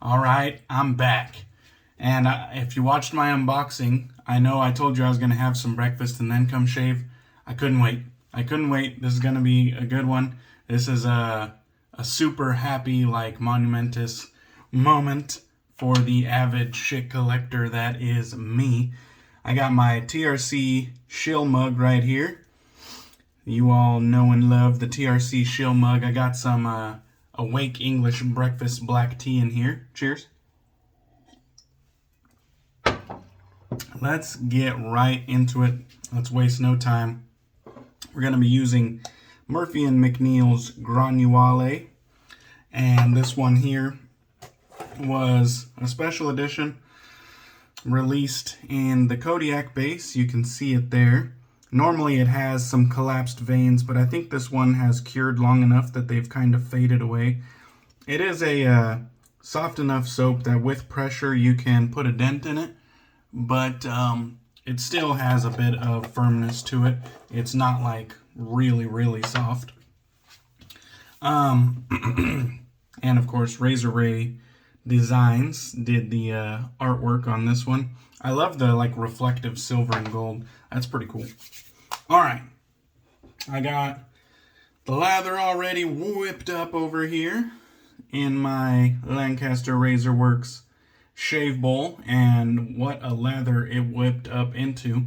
Alright, I'm back. And if you watched my unboxing, I know I told you I was going to have some breakfast and then come shave. I couldn't wait. This is going to be a good one. This is a super happy, monumentous moment for the avid Schick collector that is me. I got my TRC shill mug right here. You all know and love the TRC shill mug. I got some Awake English breakfast black tea in here. Cheers. Let's get right into it. Let's waste no time. We're going to be using Murphy & McNeil's Granuaile. And this one here was a special edition released in the Kodiak base. You can see it there. Normally it has some collapsed veins, but I think this one has cured long enough that they've kind of faded away. It is a soft enough soap that with pressure you can put a dent in it, but it still has a bit of firmness to it. It's not like really soft. And of course Razor Ray Designs did the artwork on this one. I love the reflective silver and gold. That's pretty cool. Alright, I got the lather already whipped up over here in my Lancaster Razor Works shave bowl, and what a lather it whipped up into.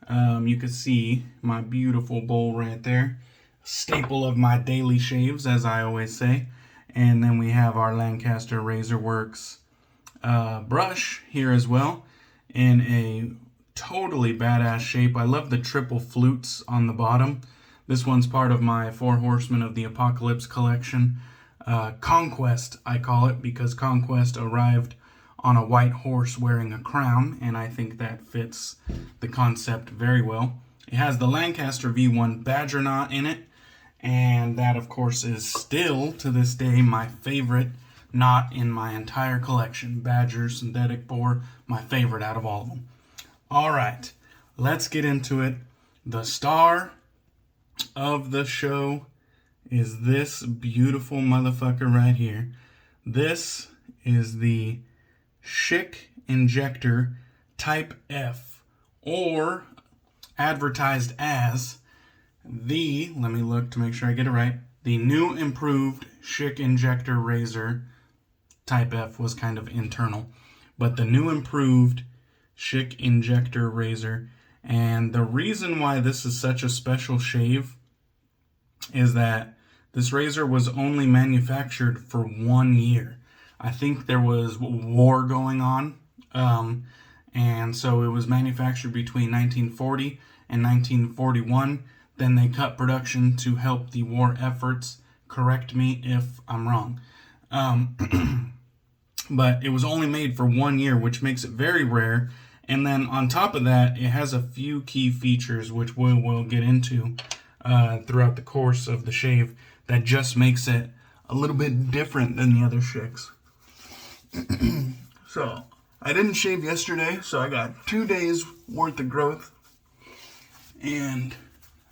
You can see my beautiful bowl right there, staple of my daily shaves, as I always say. And then we have our Lancaster Razor Works brush here as well, in a totally badass shape. I love the triple flutes on the bottom. This one's part of my Four Horsemen of the Apocalypse collection. Conquest, I call it, because Conquest arrived on a white horse wearing a crown, and I think that fits the concept very well. It has the Lancaster V1 Badger knot in it, and that, of course, is still, to this day, my favorite knot in my entire collection. Badger, synthetic bore, my favorite out of all of them. Alright, let's get into it. The star of the show is this beautiful motherfucker right here. This is the Schick Injector Type F, or advertised as the, let me look to make sure I get it right, the new improved Schick Injector Razor. Type F was kind of internal, but the new improved Schick Injector Razor. And the reason why this is such a special shave is that this razor was only manufactured for 1 year. I think there was war going on, and so it was manufactured between 1940 and 1941. Then they cut production to help the war efforts. Correct me if I'm wrong. But it was only made for 1 year, which makes it very rare. And then on top of that, it has a few key features, which we will get into throughout the course of the shave, that just makes it a little bit different than the other Schicks. So, I didn't shave yesterday, so I got 2 days worth of growth. And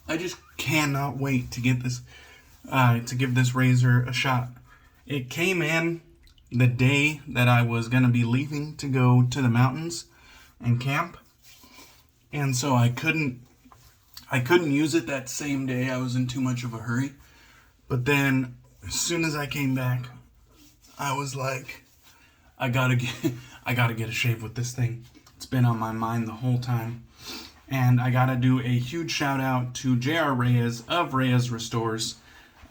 I just cannot wait to get this, to give this razor a shot. It came in the day that I was going to be leaving to go to the mountains and camp. And so I couldn't use it that same day. I was in too much of a hurry. But then, as soon as I came back, I was like, I gotta get a shave with this thing. It's been on my mind the whole time. And I gotta do a huge shout out to JR Reyes of Reyes Restores.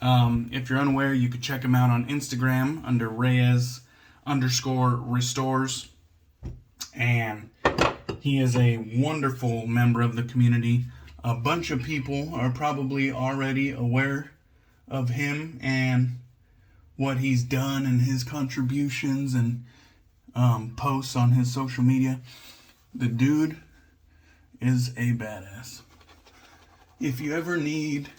If you're unaware, you could check him out on Instagram under Reyes_restores. And he is a wonderful member of the community. A bunch of people are probably already aware of him and what he's done and his contributions and posts on his social media. The dude is a badass. If you ever need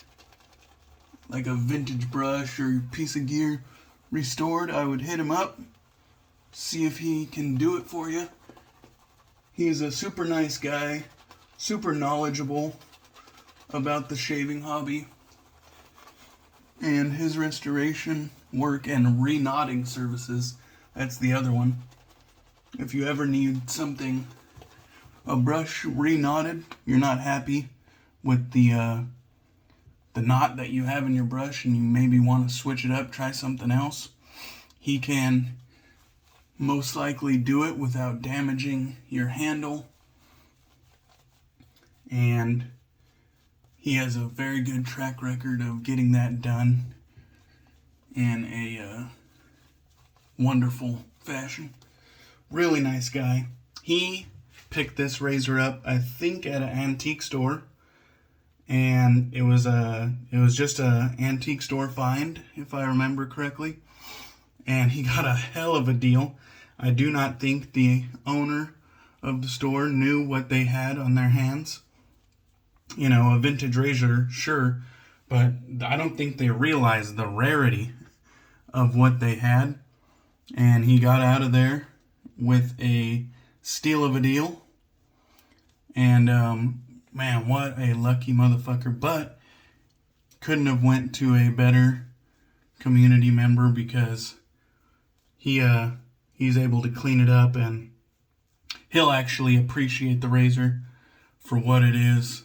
like a vintage brush or piece of gear restored, I would hit him up, see if he can do it for you. He's a super nice guy, super knowledgeable about the shaving hobby, and his restoration work and re-knotting services That's the other one. If you ever need something, a brush re-knotted, you're not happy with the knot that you have in your brush and you maybe want to switch it up, try something else, he can most likely do it without damaging your handle. And he has a very good track record of getting that done in a wonderful fashion. Really nice guy. He picked this razor up, I think, at an antique store. And it was just a antique store find, if I remember correctly. And he got a hell of a deal. I do not think the owner of the store knew what they had on their hands. You know, a vintage razor, sure, but I don't think they realized the rarity of what they had. And he got out of there with a steal of a deal. And man, what a lucky motherfucker. But couldn't have went to a better community member, because he's able to clean it up, and he'll actually appreciate the razor for what it is.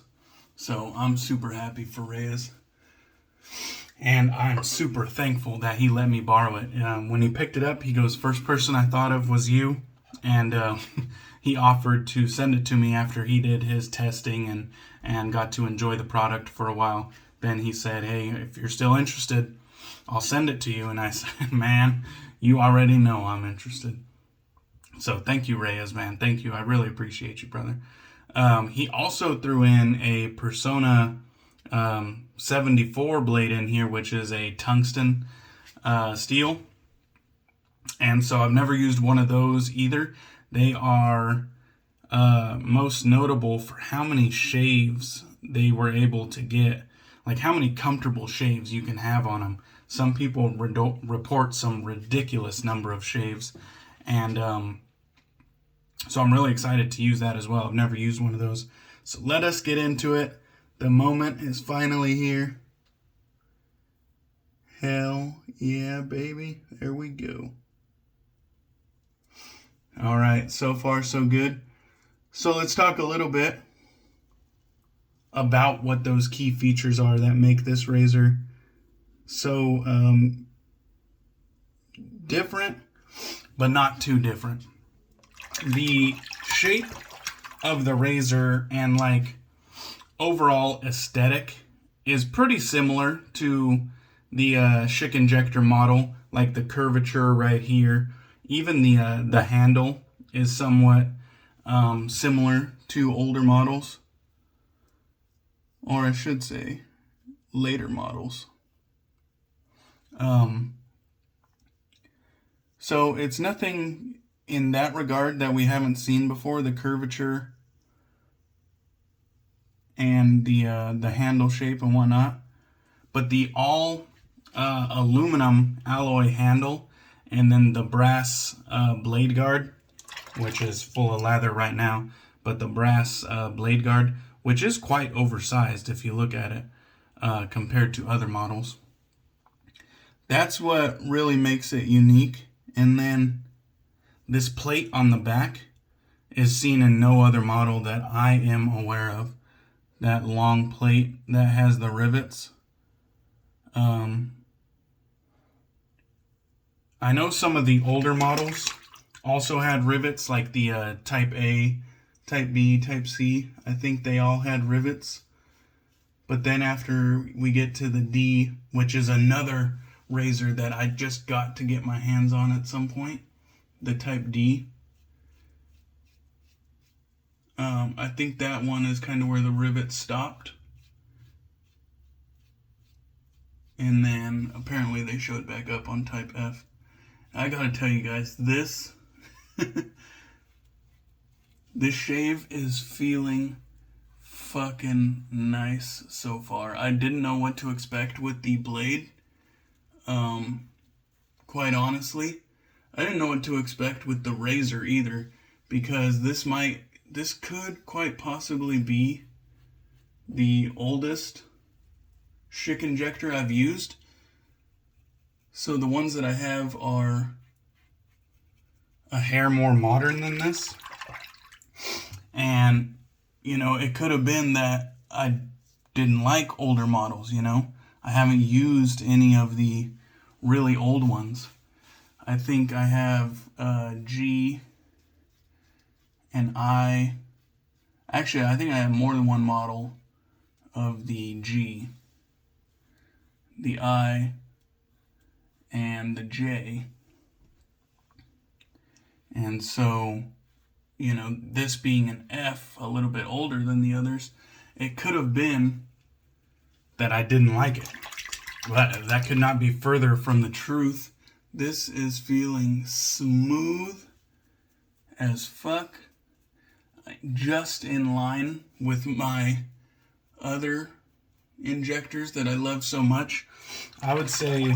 So I'm super happy for Reyes. And I'm super thankful that he let me borrow it. When he picked it up, he goes, "First person I thought of was you." And he offered to send it to me after he did his testing and got to enjoy the product for a while. Then he said, "Hey, if you're still interested, I'll send it to you." And I said, "Man, you already know I'm interested." So thank you, Reyes, man. Thank you. I really appreciate you, brother. He also threw in a Personna 74 blade in here, which is a tungsten steel. And so I've never used one of those either. They are most notable for how many shaves they were able to get. Like how many comfortable shaves you can have on them. Some people report some ridiculous number of shaves. And so I'm really excited to use that as well. I've never used one of those. So let us get into it. The moment is finally here. Hell yeah, baby. There we go. All right, so far so good. So let's talk a little bit about what those key features are that make this razor so different, but not too different. The shape of the razor and like overall aesthetic is pretty similar to the Schick Injector model, like the curvature right here. Even the handle is somewhat similar to older models, or I should say later models. So it's nothing in that regard that we haven't seen before, the curvature and the handle shape and whatnot. But the all aluminum alloy handle, and then the brass blade guard, which is full of lather right now, but the brass blade guard, which is quite oversized if you look at it compared to other models. That's what really makes it unique. And then this plate on the back is seen in no other model that I am aware of. That long plate that has the rivets. I know some of the older models also had rivets, like the Type A, Type B, Type C. I think they all had rivets. But then after we get to the D, which is another razor that I just got to get my hands on at some point, the Type D. I think that one is kind of where the rivets stopped. And then apparently they showed back up on Type F. I gotta tell you guys, this this shave is feeling fucking nice so far. I didn't know what to expect with the blade. Quite honestly, I didn't know what to expect with the razor either, because this could quite possibly be the oldest Schick Injector I've used. So the ones that I have are a hair more modern than this. And, you know, it could have been that I didn't like older models, you know. I haven't used any of the really old ones. I think I have G and I. Actually, I think I have more than one model of the G, the I, and the J. And so, you know, this being an F, a little bit older than the others, it could have been that I didn't like it. But that could not be further from the truth. This is feeling smooth as fuck. Just in line with my other injectors that I love so much. I would say,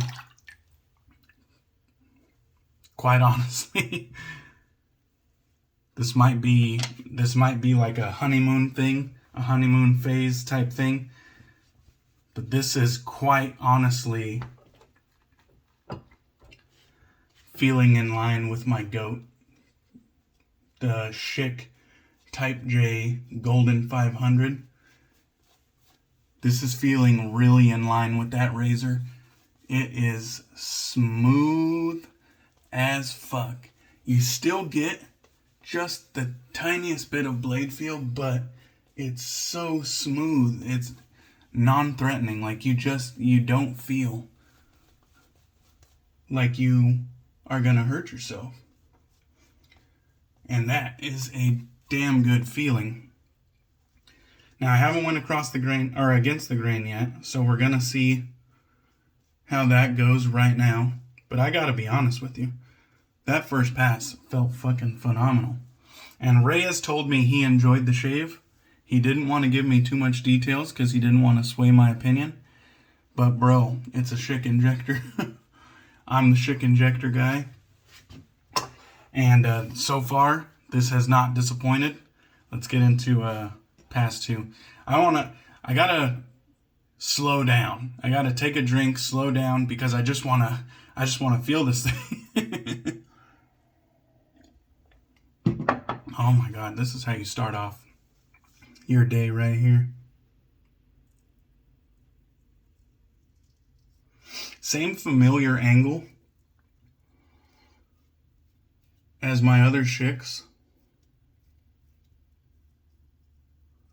quite honestly, this might be like a honeymoon thing, a honeymoon phase type thing. But this is quite honestly feeling in line with my GOAT, the Schick Type J Golden 500. This is feeling really in line with that razor. It is smooth as fuck. You still get just the tiniest bit of blade feel, but it's so smooth. It's non-threatening. Like you don't feel like you are gonna hurt yourself. And that is a damn good feeling. Now I haven't went across the grain or against the grain yet, so we're gonna see how that goes right now. But I gotta be honest with you, that first pass felt fucking phenomenal. And Reyes told me he enjoyed the shave. He didn't want to give me too much details because he didn't want to sway my opinion. But bro, it's a Schick injector. I'm the Schick injector guy. And so far, this has not disappointed. Let's get into pass 2. I gotta slow down. I gotta take a drink, slow down, because I just wanna feel this thing. Oh my god, this is how you start off your day right here. Same familiar angle as my other Schicks.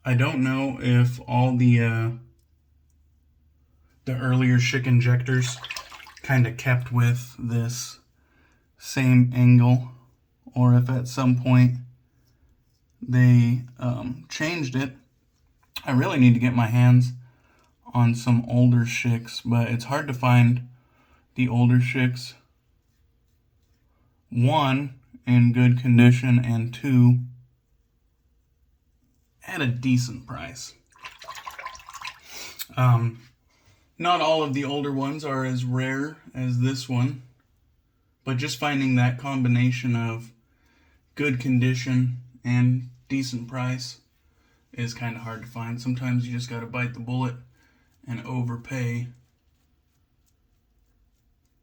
I don't know if all the earlier Schick injectors kind of kept with this same angle, or if at some point they changed it. I really need to get my hands on some older Schicks, but it's hard to find the older Schicks. 1, in good condition, and 2, at a decent price. Not all of the older ones are as rare as this one, but just finding that combination of good condition and decent price is kind of hard to find. Sometimes you just got to bite the bullet and overpay,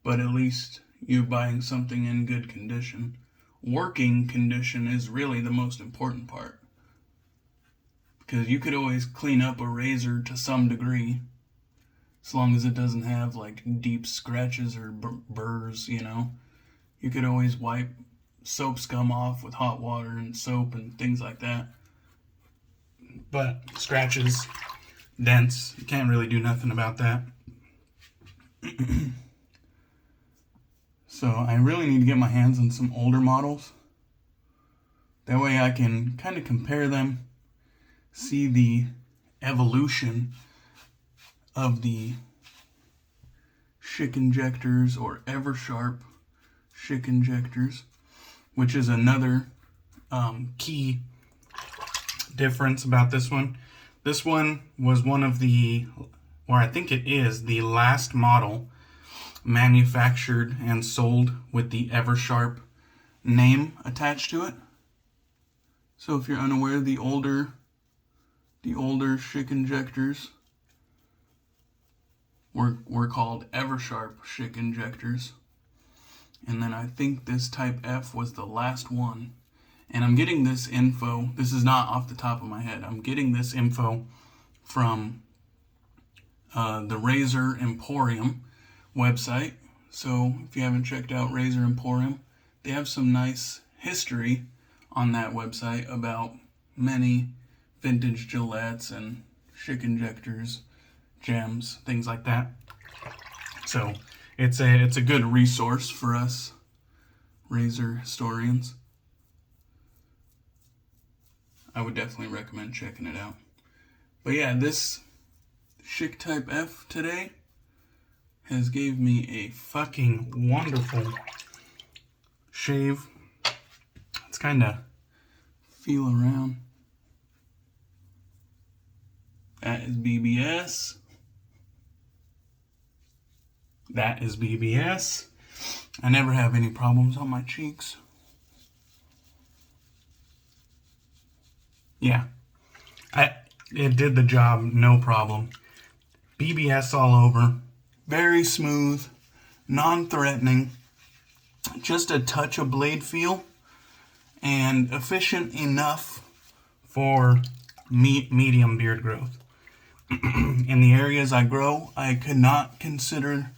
but at least you're buying something in good condition. Working condition is really the most important part, because you could always clean up a razor to some degree, as long as it doesn't have like deep scratches or burrs, you know. You could always wipe soap scum off with hot water and soap and things like that. But scratches, dents, you can't really do nothing about that. So I really need to get my hands on some older models. That way I can kind of compare them, see the evolution of the Schick injectors, or Eversharp Schick injectors, which is another key difference about this one. This one was one of the, or I think it is the last model manufactured and sold with the Eversharp name attached to it. So if you're unaware, the older Schick injectors were called Eversharp Schick injectors. And then I think this Type F was the last one. And I'm getting this info. This is not off the top of my head. I'm getting this info from the Razor Emporium website. So if you haven't checked out Razor Emporium, they have some nice history on that website about many vintage Gillettes and Schick injectors, gems, things like that. So it's a good resource for us razor historians. I would definitely recommend checking it out. But yeah, this Schick Type F today has gave me a fucking wonderful shave. Let's kind of feel around. That is BBS. That is BBS. I never have any problems on my cheeks. Yeah, it did the job, no problem. BBS all over, very smooth, non-threatening, just a touch of blade feel, and efficient enough for medium beard growth. In the areas I grow, I could not consider,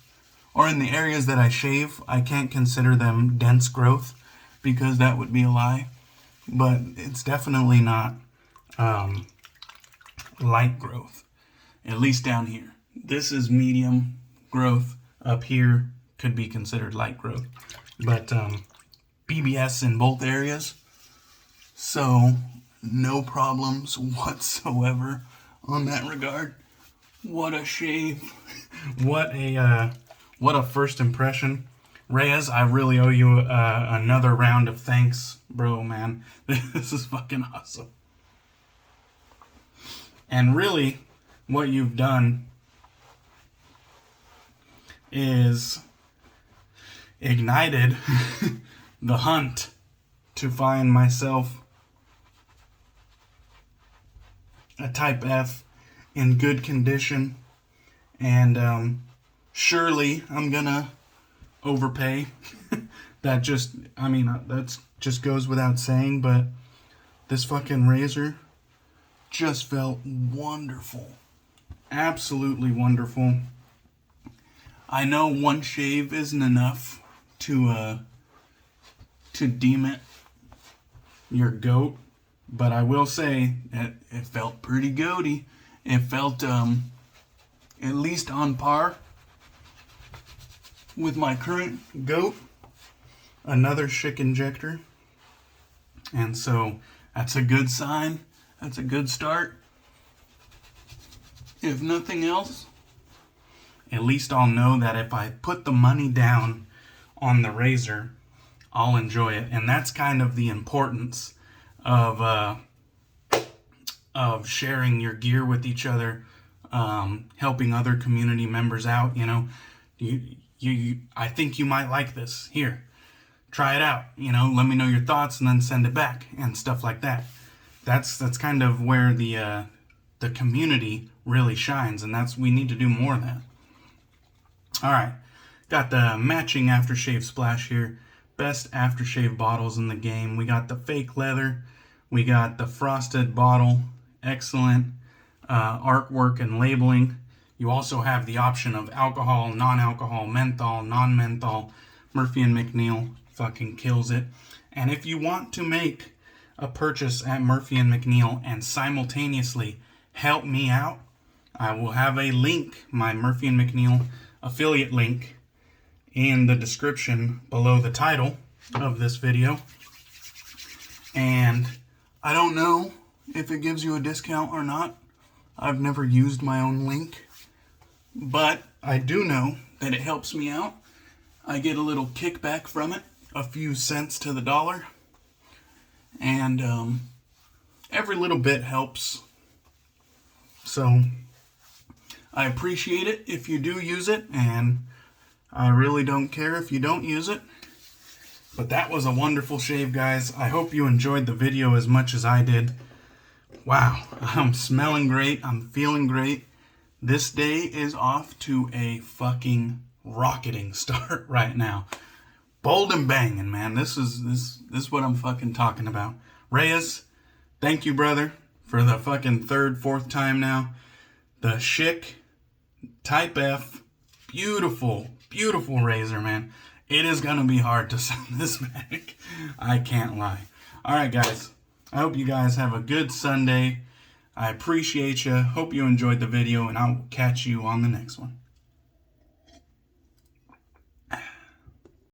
or in the areas that I shave, I can't consider them dense growth because that would be a lie. But it's definitely not light growth, at least down here. This is medium growth. Up here could be considered light growth, but BBS in both areas, so no problems whatsoever on that regard. What a shave. What a first impression. Reyes, I really owe you another round of thanks, bro, man. This is fucking awesome. And really, what you've done is ignited the hunt to find myself a Type F in good condition. And surely I'm gonna overpay. That just goes without saying, but this fucking razor just felt wonderful. Absolutely wonderful. I know one shave isn't enough to deem it your goat, but I will say that it felt pretty goaty. It felt at least on par with my current goat, another Schick injector. And so that's a good sign. That's a good start. If nothing else, at least I'll know that if I put the money down on the razor, I'll enjoy it. And that's kind of the importance of sharing your gear with each other, helping other community members out. You know, I think you might like this. Here, try it out. You know, let me know your thoughts and then send it back and stuff like that. That's kind of where the community really shines, and we need to do more of that. All right, got the matching aftershave splash here. Best aftershave bottles in the game. We got the fake leather. We got the frosted bottle. Excellent artwork and labeling. You also have the option of alcohol, non-alcohol, menthol, non-menthol. Murphy & McNeil fucking kills it. And if you want to make a purchase at Murphy & McNeil and simultaneously help me out, I will have a link, my Murphy & McNeil affiliate link, in the description below the title of this video. And I don't know if it gives you a discount or not. I've never used my own link, but I do know that it helps me out. I get a little kickback from it, a few cents to the dollar, and every little bit helps. So I appreciate it if you do use it, and I really don't care if you don't use it. But that was a wonderful shave, guys. I hope you enjoyed the video as much as I did. Wow, I'm smelling great. I'm feeling great. This day is off to a fucking rocketing start right now. bold and banging, man. This is what I'm fucking talking about. Reyes, thank you, brother, for the fucking third, fourth time now. The Schick Type F, beautiful, beautiful razor, man. It is gonna be hard to send this back. I can't lie. All right, guys. I hope you guys have a good Sunday. I appreciate you. Hope you enjoyed the video, and I'll catch you on the next one.